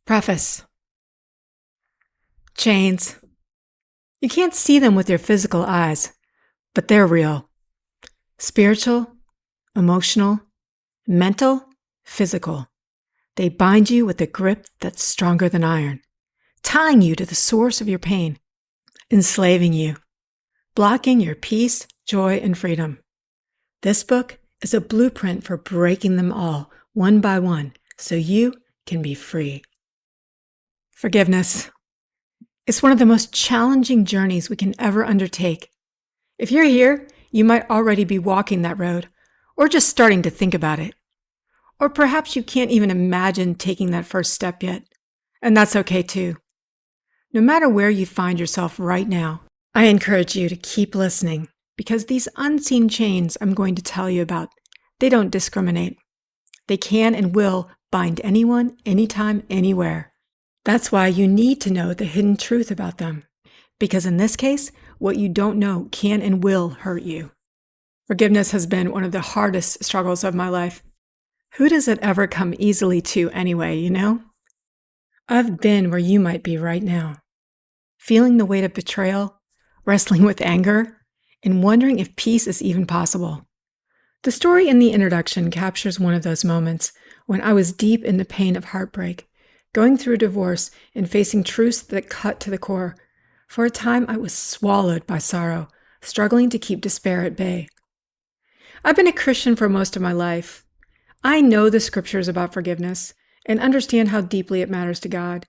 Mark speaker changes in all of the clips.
Speaker 1: Preface. Chains. You can't see them with your physical eyes, but they're real. Spiritual, emotional, mental, physical. They bind you with a grip that's stronger than iron, tying you to the source of your pain, enslaving you, blocking your peace, joy, and freedom. This book is a blueprint for breaking them all, one by one, so you can be free. Forgiveness. It's one of the most challenging journeys we can ever undertake. If you're here, you might already be walking that road, or just starting to think about it. Or perhaps you can't even imagine taking that first step yet, and that's okay too. No matter where you find yourself right now, I encourage you to keep listening, because these unseen chains I'm going to tell you about, they don't discriminate. They can and will bind anyone, anytime, anywhere. That's why you need to know the hidden truth about them, because in this case, what you don't know can and will hurt you. Forgiveness has been one of the hardest struggles of my life. Who does it ever come easily to anyway, you know? I've been where you might be right now, feeling the weight of betrayal, wrestling with anger, and wondering if peace is even possible. The story in the introduction captures one of those moments when I was deep in the pain of heartbreak, going through a divorce and facing truths that cut to the core. For a time, I was swallowed by sorrow, struggling to keep despair at bay. I've been a Christian for most of my life. I know the scriptures about forgiveness and understand how deeply it matters to God.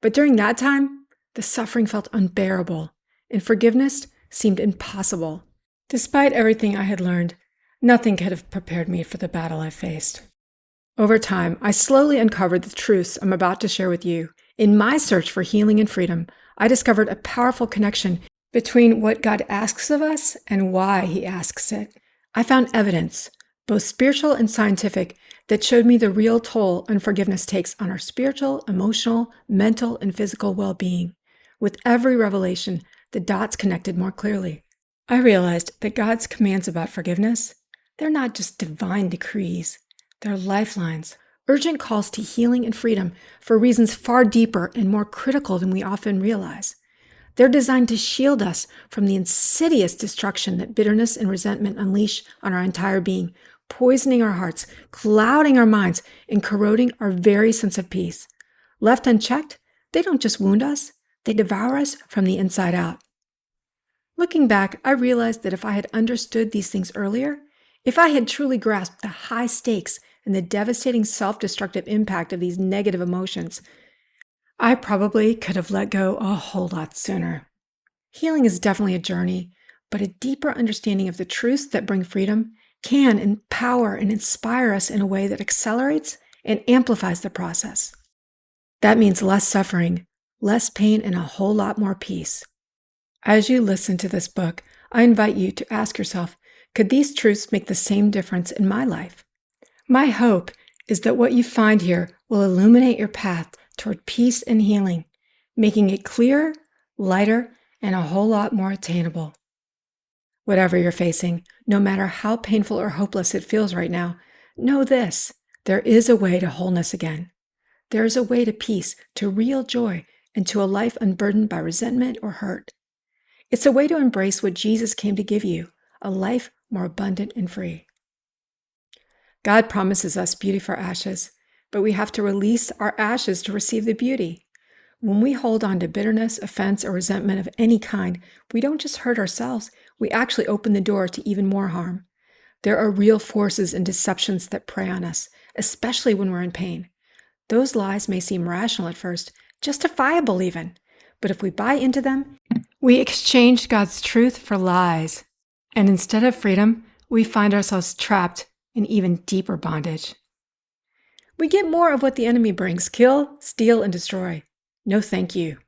Speaker 1: But during that time, the suffering felt unbearable, and forgiveness seemed impossible. Despite everything I had learned, nothing could have prepared me for the battle I faced. Over time, I slowly uncovered the truths I'm about to share with you. In my search for healing and freedom, I discovered a powerful connection between what God asks of us and why He asks it. I found evidence, both spiritual and scientific, that showed me the real toll unforgiveness takes on our spiritual, emotional, mental, and physical well-being. With every revelation, the dots connected more clearly. I realized that God's commands about forgiveness, they're not just divine decrees. They're lifelines, urgent calls to healing and freedom for reasons far deeper and more critical than we often realize. They're designed to shield us from the insidious destruction that bitterness and resentment unleash on our entire being, poisoning our hearts, clouding our minds, and corroding our very sense of peace. Left unchecked, they don't just wound us, they devour us from the inside out. Looking back, I realized that if I had understood these things earlier, if I had truly grasped the high stakes and the devastating self-destructive impact of these negative emotions, I probably could have let go a whole lot sooner. Healing is definitely a journey, but a deeper understanding of the truths that bring freedom can empower and inspire us in a way that accelerates and amplifies the process. That means less suffering, less pain, and a whole lot more peace. As you listen to this book, I invite you to ask yourself, could these truths make the same difference in my life? My hope is that what you find here will illuminate your path toward peace and healing, making it clearer, lighter, and a whole lot more attainable. Whatever you're facing, no matter how painful or hopeless it feels right now, know this: there is a way to wholeness again. There is a way to peace, to real joy, and to a life unburdened by resentment or hurt. It's a way to embrace what Jesus came to give you, a life more abundant and free. God promises us beauty for ashes, but we have to release our ashes to receive the beauty. When we hold on to bitterness, offense, or resentment of any kind, we don't just hurt ourselves, we actually open the door to even more harm. There are real forces and deceptions that prey on us, especially when we're in pain. Those lies may seem rational at first, justifiable even, but if we buy into them, we exchange God's truth for lies. And instead of freedom, we find ourselves trapped in even deeper bondage. We get more of what the enemy brings: kill, steal, and destroy. No thank you.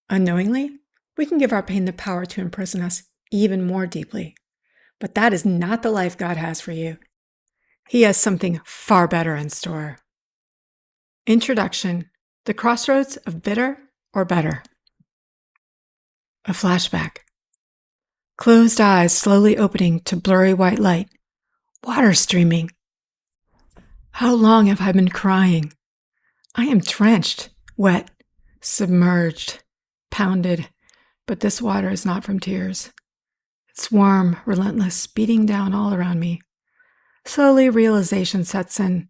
Speaker 1: Unknowingly, we can give our pain the power to imprison us even more deeply. But that is not the life God has for you. He has something far better in store. Introduction: The Crossroads of Bitter or Better. A flashback. Closed eyes slowly opening to blurry white light. Water streaming. How long have I been crying? I am drenched, wet, submerged, pounded, but this water is not from tears. It's warm, relentless, beating down all around me. Slowly, realization sets in.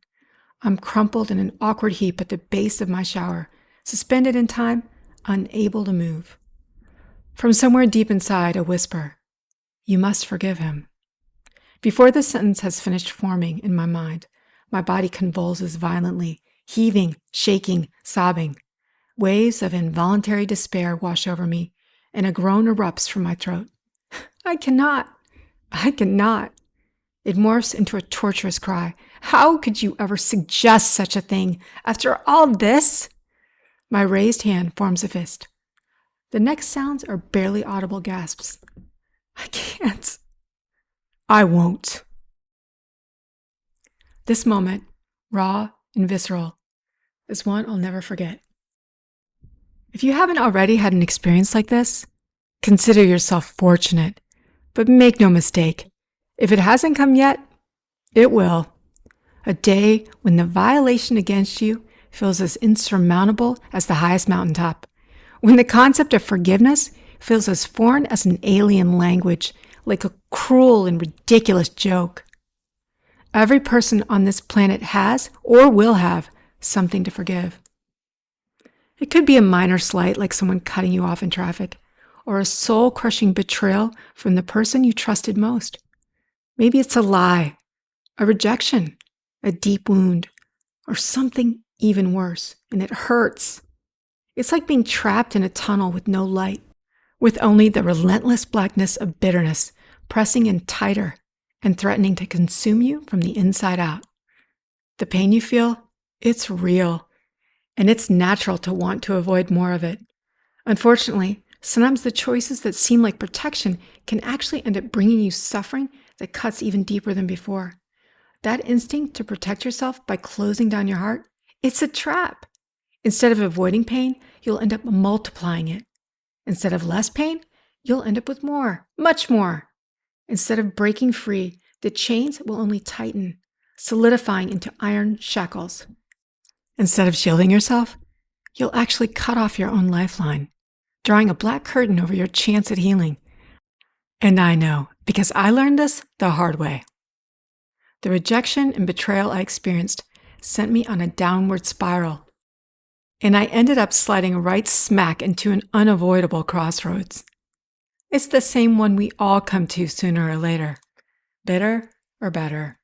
Speaker 1: I'm crumpled in an awkward heap at the base of my shower, suspended in time, unable to move. From somewhere deep inside, a whisper, "You must forgive him." Before the sentence has finished forming in my mind, my body convulses violently, heaving, shaking, sobbing. Waves of involuntary despair wash over me, and a groan erupts from my throat. I cannot. It morphs into a torturous cry. How could you ever suggest such a thing after all this? My raised hand forms a fist. The next sounds are barely audible gasps. I can't. I won't. This moment, raw and visceral, is one I'll never forget. If you haven't already had an experience like this, consider yourself fortunate. But make no mistake, if it hasn't come yet, it will. A day when the violation against you feels as insurmountable as the highest mountaintop. When the concept of forgiveness feels as foreign as an alien language, like a cruel and ridiculous joke. Every person on this planet has, or will have, something to forgive. It could be a minor slight like someone cutting you off in traffic, or a soul-crushing betrayal from the person you trusted most. Maybe it's a lie, a rejection, a deep wound, or something even worse, and it hurts. It's like being trapped in a tunnel with no light, with only the relentless blackness of bitterness pressing in tighter and threatening to consume you from the inside out. The pain you feel, it's real, and it's natural to want to avoid more of it. Unfortunately, sometimes the choices that seem like protection can actually end up bringing you suffering that cuts even deeper than before. That instinct to protect yourself by closing down your heart, it's a trap. Instead of avoiding pain, you'll end up multiplying it. Instead of less pain, you'll end up with more, much more. Instead of breaking free, the chains will only tighten, solidifying into iron shackles. Instead of shielding yourself, you'll actually cut off your own lifeline, drawing a black curtain over your chance at healing. And I know, because I learned this the hard way. The rejection and betrayal I experienced sent me on a downward spiral, and I ended up sliding right smack into an unavoidable crossroads. It's the same one we all come to sooner or later. Bitter or better.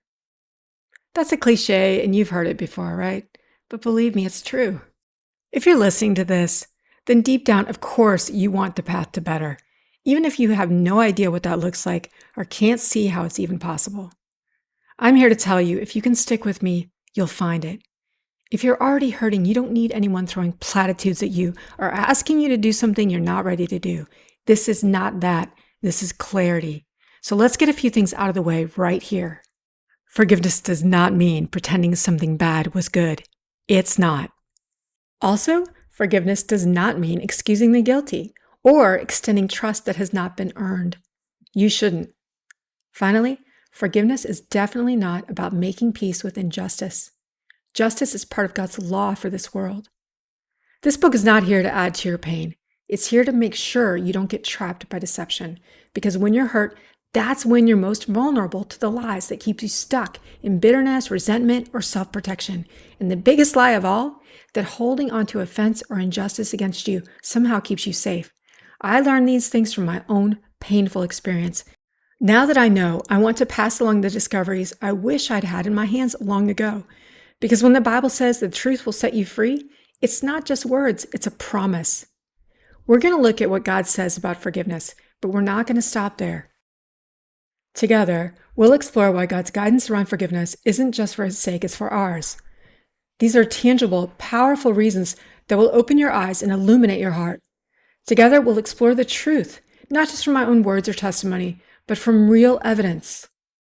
Speaker 1: That's a cliche, and you've heard it before, right? But believe me, it's true. If you're listening to this, then deep down, of course, you want the path to better, even if you have no idea what that looks like or can't see how it's even possible. I'm here to tell you, if you can stick with me, you'll find it. If you're already hurting, you don't need anyone throwing platitudes at you or asking you to do something you're not ready to do. This is not that. This is clarity. So let's get a few things out of the way right here. Forgiveness does not mean pretending something bad was good. It's not. Also, forgiveness does not mean excusing the guilty or extending trust that has not been earned. You shouldn't. Finally, forgiveness is definitely not about making peace with injustice. Justice is part of God's law for this world. This book is not here to add to your pain. It's here to make sure you don't get trapped by deception, because when you're hurt, that's when you're most vulnerable to the lies that keep you stuck in bitterness, resentment, or self-protection. And the biggest lie of all, that holding onto offense or injustice against you somehow keeps you safe. I learned these things from my own painful experience. Now that I know, I want to pass along the discoveries I wish I'd had in my hands long ago. Because when the Bible says the truth will set you free, it's not just words, it's a promise. We're going to look at what God says about forgiveness, but we're not going to stop there. Together, we'll explore why God's guidance around forgiveness isn't just for His sake, it's for ours. These are tangible, powerful reasons that will open your eyes and illuminate your heart. Together, we'll explore the truth, not just from my own words or testimony, but from real evidence.